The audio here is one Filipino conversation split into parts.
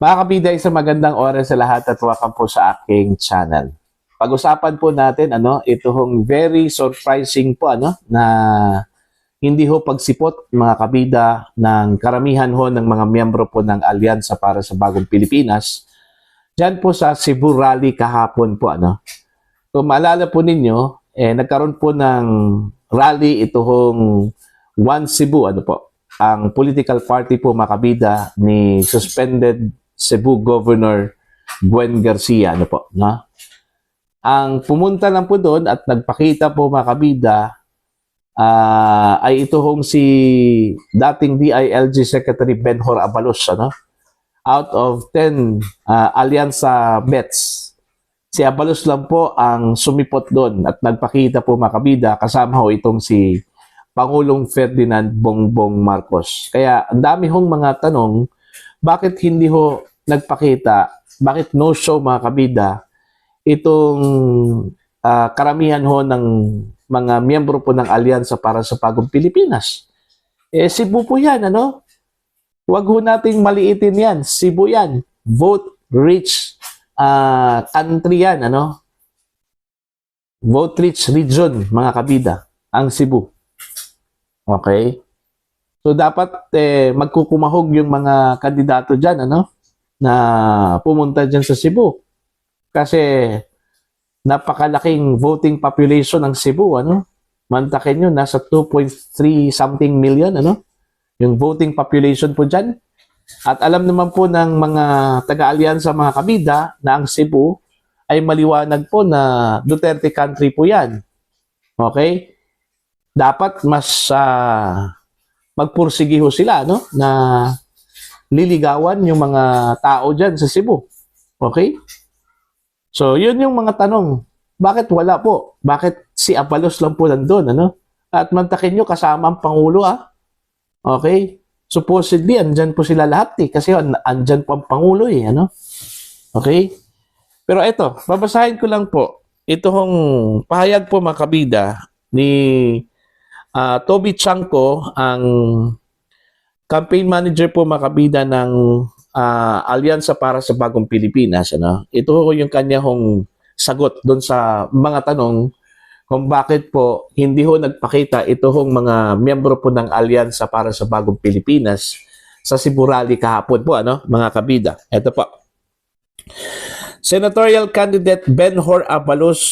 Mga kabida, isang magandang oras sa lahat at welcome po sa aking channel. Pag-usapan po natin itong very surprising po na hindi ho pagsipot mga kabida ng karamihan ho ng mga miyembro po ng Alyansa para sa Bagong Pilipinas. Diyan po sa Cebu Rally kahapon po Kung maalala po ninyo, nagkaroon po ng rally itong One Cebu ang political party po mga kabida ni suspended Cebu Governor Gwen Garcia Ang pumunta lang po doon at nagpakita po mga kabida ay ito si dating DILG Secretary Benhur Abalos out of 10 Alyansa bets. Si Abalos lang po ang sumipot doon at nagpakita po mga kabida kasama ho itong si Pangulong Ferdinand Bongbong Marcos. Kaya ang dami hong mga tanong, bakit hindi ho nagpakita, bakit no show mga kabida, itong karamihan ho ng mga miyembro po ng Alyansa para sa Bagong Pilipinas. Cebu po yan, Huwag ho nating maliitin yan. Cebu yan. Vote-rich country yan, Vote-rich region, mga kabida, ang Cebu. Okay? So, dapat magkukumahog yung mga kandidato dyan, na pumunta dyan sa Cebu. Kasi napakalaking voting population ng Cebu, Mantakin nyo, nasa 2.3 something million, Yung voting population po dyan. At alam naman po ng mga taga-alyansa mga kabida na ang Cebu ay maliwanag po na Duterte country po yan. Okay? Dapat mas magpursigi ho sila, na liligawan yung mga tao dyan sa Cebu. Okay? So, yun yung mga tanong. Bakit wala po? Bakit si Abalos lang po nandun, At mantakin nyo kasama ang Pangulo, Okay? Supposedly, andyan po sila lahat, Kasi andyan po ang Pangulo, Okay? Pero ito, babasahin ko lang po. Itong pahayag po mga kabida ni Toby Chanco, ang campaign manager po mga kabida ng Alyansa para sa Bagong Pilipinas. Ito yung kanyang sagot doon sa mga tanong kung bakit po hindi ho nagpakita itong mga miyembro po ng Alyansa para sa Bagong Pilipinas sa Cebu Rally kahapon po, mga kabida. Ito po. Senatorial candidate Benhur Abalos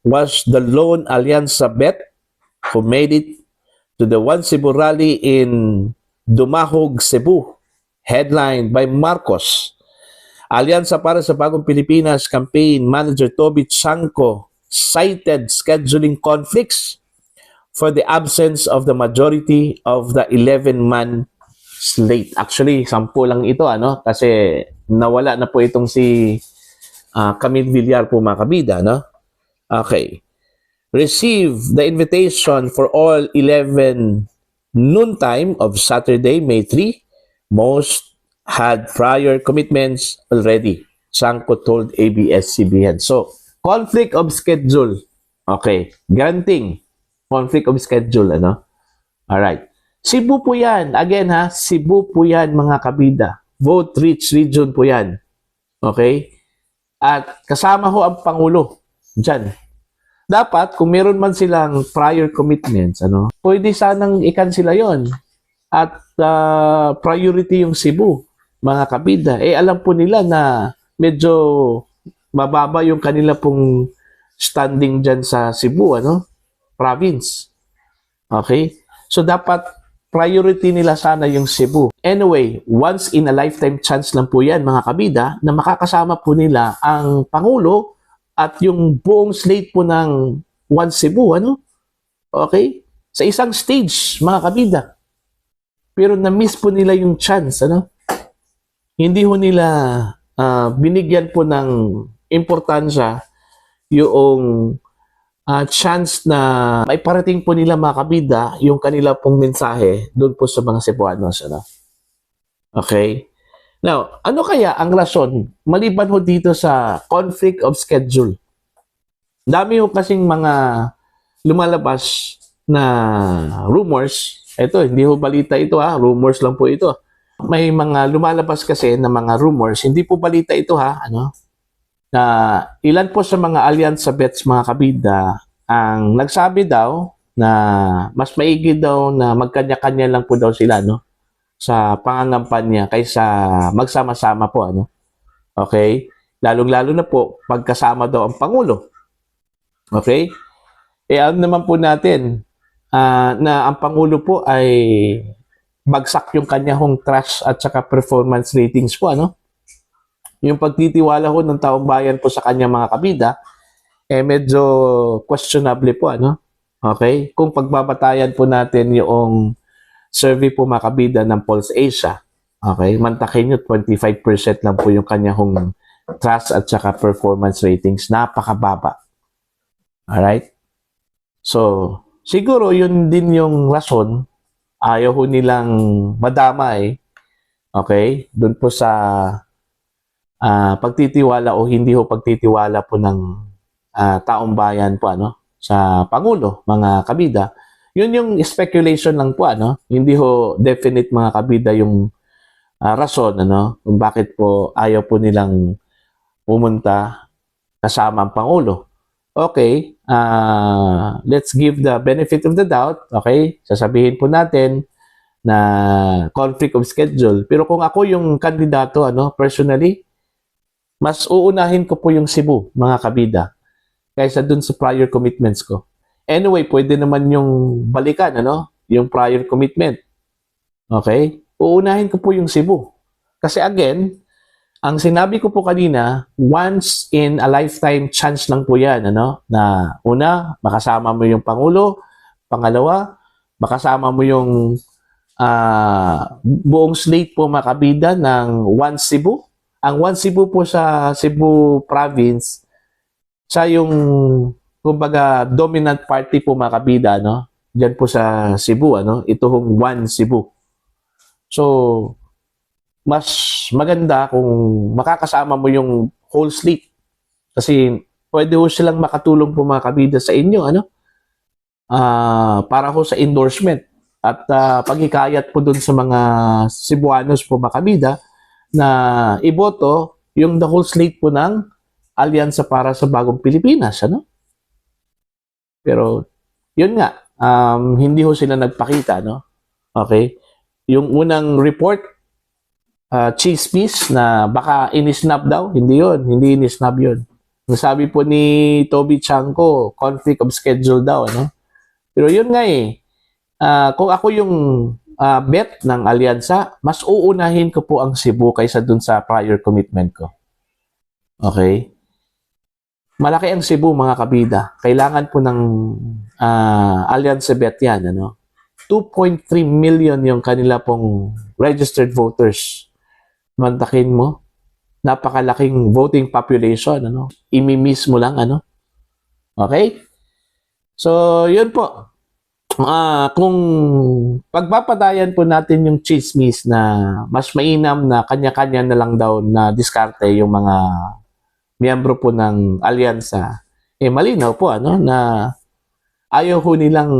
was the lone Alyansa bet who made it to the One Cebu Rally in Dumahog, Cebu, headlined by Marcos. Alyansa para sa Bagong Pilipinas campaign manager Toby Chanco cited scheduling conflicts for the absence of the majority of the 11-man slate. Actually, 10 lang ito, Kasi nawala na po itong si Camille Villar po mga kabida, Okay. Receive the invitation for all 11 noontime of Saturday, May 3. Most had prior commitments already, Chanco told ABS-CBN. So, conflict of schedule. Okay. Granting. Conflict of schedule, Alright. Cebu po yan. Again, Cebu po yan, mga kabida. Vote-rich region po yan. Okay? At kasama ho ang Pangulo dyan. Dapat, kung meron man silang prior commitments, pwede sanang i-cancel yon. At priority yung Cebu, mga kabida. Alam po nila na medyo mababa yung kanila pong standing dyan sa Cebu, province. Okay? So, dapat priority nila sana yung Cebu. Anyway, once in a lifetime chance lang po yan, mga kabida, na makakasama po nila ang Pangulo at yung buong slate po ng One Cebu, Okay? Sa isang stage, mga kabida. Pero na-miss po nila yung chance, Hindi ho nila binigyan po ng importansya yung chance na may parating po nila mga kabida yung kanila pong mensahe doon po sa mga Cebuanos, Okay? Now, ano kaya ang rason maliban ho dito sa conflict of schedule? Dami ho kasing mga lumalabas na rumors. Ito, hindi ho balita ito rumors lang po ito. May mga lumalabas kasi na mga rumors, hindi po balita ito ha, na ilan po sa mga alyansa bets mga kabida ang nagsabi daw na mas maigi daw na magkanya-kanya lang po daw sila sa pangangampanya kaysa magsama-sama po Okay? Lalong-lalo na po pagkasama daw ang pangulo. Okay? Alam naman po natin na ang pangulo po ay bagsak yung kanyang trust at saka performance ratings po Yung pagtitiwala ho ng taong bayan po sa kanyang mga kabida medyo questionable po Okay? Kung pagbabatayan po natin yung survey po mga kabida ng Pulse Asia, okay? Mantakin nyo 25% lang po yung kanyang trust at saka performance ratings, napakababa. Alright? So, siguro yun din yung rason ayaw ho nilang madamay, okay? Doon po sa pagtitiwala o hindi ho pagtitiwala po ng taong bayan po sa Pangulo, mga kabida. Yun yung speculation lang po hindi ho definite mga kabida yung rason kung bakit po ayaw po nilang pumunta kasama ang Pangulo. Okay, let's give the benefit of the doubt. Okay, sasabihin po natin na conflict of schedule. Pero kung ako yung kandidato, personally, mas uunahin ko po yung Cebu, mga kabida, kaysa dun sa prior commitments ko. Anyway, pwede naman yung balikan, yung prior commitment. Okay? Uunahin ko po yung Cebu. Kasi again, ang sinabi ko po kanina, once in a lifetime chance lang po yan, na una, makasama mo yung Pangulo, pangalawa, makasama mo yung buong slate po makabida ng One Cebu. Ang One Cebu po sa Cebu province, sa yung kumbaga dominant party po makabida, diyan po sa Cebu, ito hong One Cebu. So, mas maganda kung makakasama mo yung whole slate. Kasi pwede ho silang makatulong po mga kabida sa inyo, para ho sa endorsement at paghikayat po dun sa mga Cebuanos po mga kabida na iboto yung the whole slate po ng Alyansa para sa Bagong Pilipinas, Pero, yun nga, hindi ho sila nagpakita, Okay? Yung unang report, chismis na baka inisnap daw, hindi inisnap yun. Sabi po ni Toby Chanko, conflict of schedule daw, Pero yun nga kung ako yung bet ng alyansa, mas uunahin ko po ang Cebu kaysa dun sa prior commitment ko. Okay? Malaki ang Cebu mga kabida. Kailangan po ng alyansa bet yan. 2.3 million yung kanila pong registered voters. Mantakin mo, napakalaking voting population. Imimiss mo lang. Okay? So, yun po. Kung pagpapadayan po natin yung chismis na mas mainam na kanya-kanya na lang daw na diskarte yung mga miyembro po ng alyansa, malinaw po na ayaw ho nilang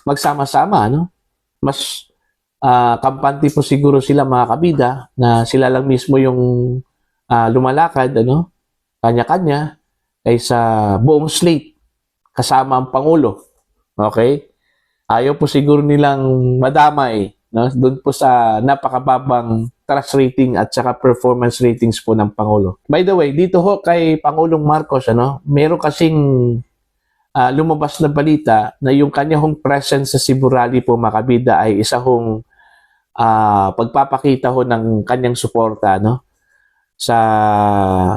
magsama-sama. Mas kampante po siguro sila mga kabida na sila lang mismo yung lumalakad kanya-kanya kaysa buong slate kasama ang Pangulo. Okay? Ayaw po siguro nilang madamay doon po sa napakababang trust rating at saka performance ratings po ng Pangulo. By the way, dito ho kay Pangulong Marcos, meron kasing lumabas na balita na yung kanyang presence sa Cebu Rally po makabida ay isa hong pagpapakita ho ng kanyang suporta sa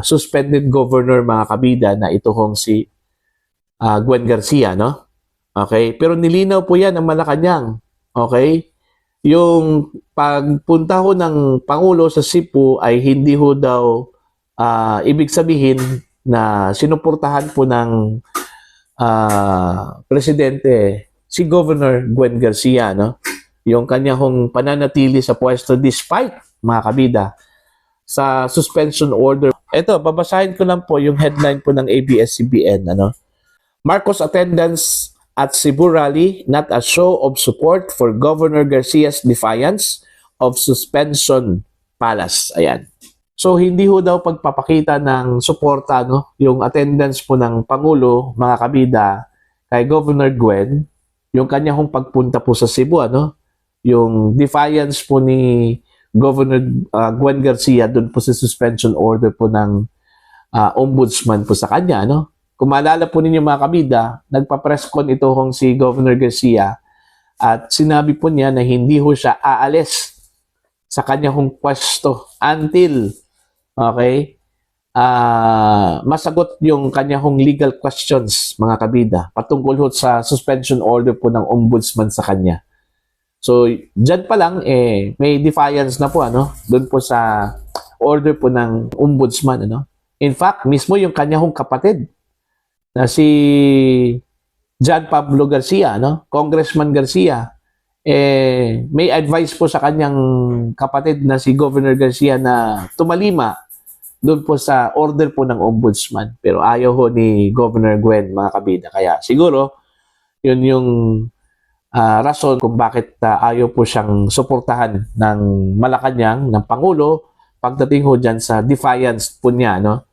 suspended governor mga kabida na ito hong si Gwen Garcia, Okay? Pero nilinaw po yan ng Malacanang. Okay? Yung pagpunta ho ng Pangulo sa Cebu ay hindi ho daw ibig sabihin na sinuportahan po ng presidente si Governor Gwen Garcia, yung kanya hong pananatili sa pwesto despite mga kabida sa suspension order. Ito, babasahin ko lang po yung headline po ng ABS-CBN. Marcos attendance at Cebu Rally, not a show of support for Governor Garcia's defiance of Suspension Palace. Ayan. So, hindi ho daw pagpapakita ng suporta, no? Yung attendance po ng Pangulo, mga kabida, kay Governor Gwen, yung kanya hong pagpunta po sa Cebu, ano? Yung defiance po ni Governor Gwen Garcia doon po sa suspension order po ng ombudsman po sa kanya, no? Kung maalala po ninyo mga kabida, nagpa-press con ito hong si Governor Garcia at sinabi po niya na hindi ho siya aalis sa kanya hong pwesto until masagot yung kanya hong legal questions, mga kabida, patungkol ho sa suspension order po ng ombudsman sa kanya. So, dyan pa lang, may defiance na po, ano, doon po sa order po ng ombudsman, ano. In fact, mismo yung kanya hong kapatid na si John Pablo Garcia, no? Congressman Garcia, may advice po sa kanyang kapatid na si Governor Garcia na tumalima doon po sa order po ng ombudsman. Pero ayaw ho ni Governor Gwen, mga kabida. Kaya siguro, yun yung rason kung bakit ayaw po siyang suportahan ng Malacanang, ng Pangulo, pagdating ho dyan sa defiance po niya, no?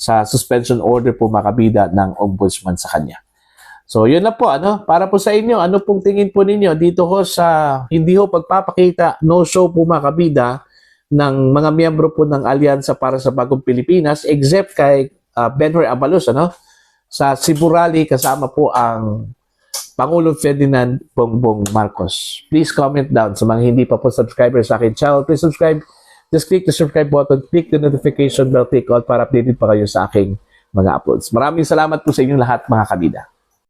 Sa suspension order po, mga kabida, ng ombudsman sa kanya. So, yun na po, ano? Para po sa inyo, ano pong tingin po ninyo dito ho sa hindi ho pagpapakita, no show po, mga kabida, ng mga miyembro po ng Alyansa para sa Bagong Pilipinas, except kay Benhur Abalos, ano? Sa Cebu Rally, kasama po ang Pangulong Ferdinand Bongbong Marcos. Please comment down sa mga hindi pa po subscriber sa akin channel. Please subscribe. Just click the subscribe button, click the notification bell, click all para updated pa kayo sa aking mga uploads. Maraming salamat po sa inyong lahat, mga kabida.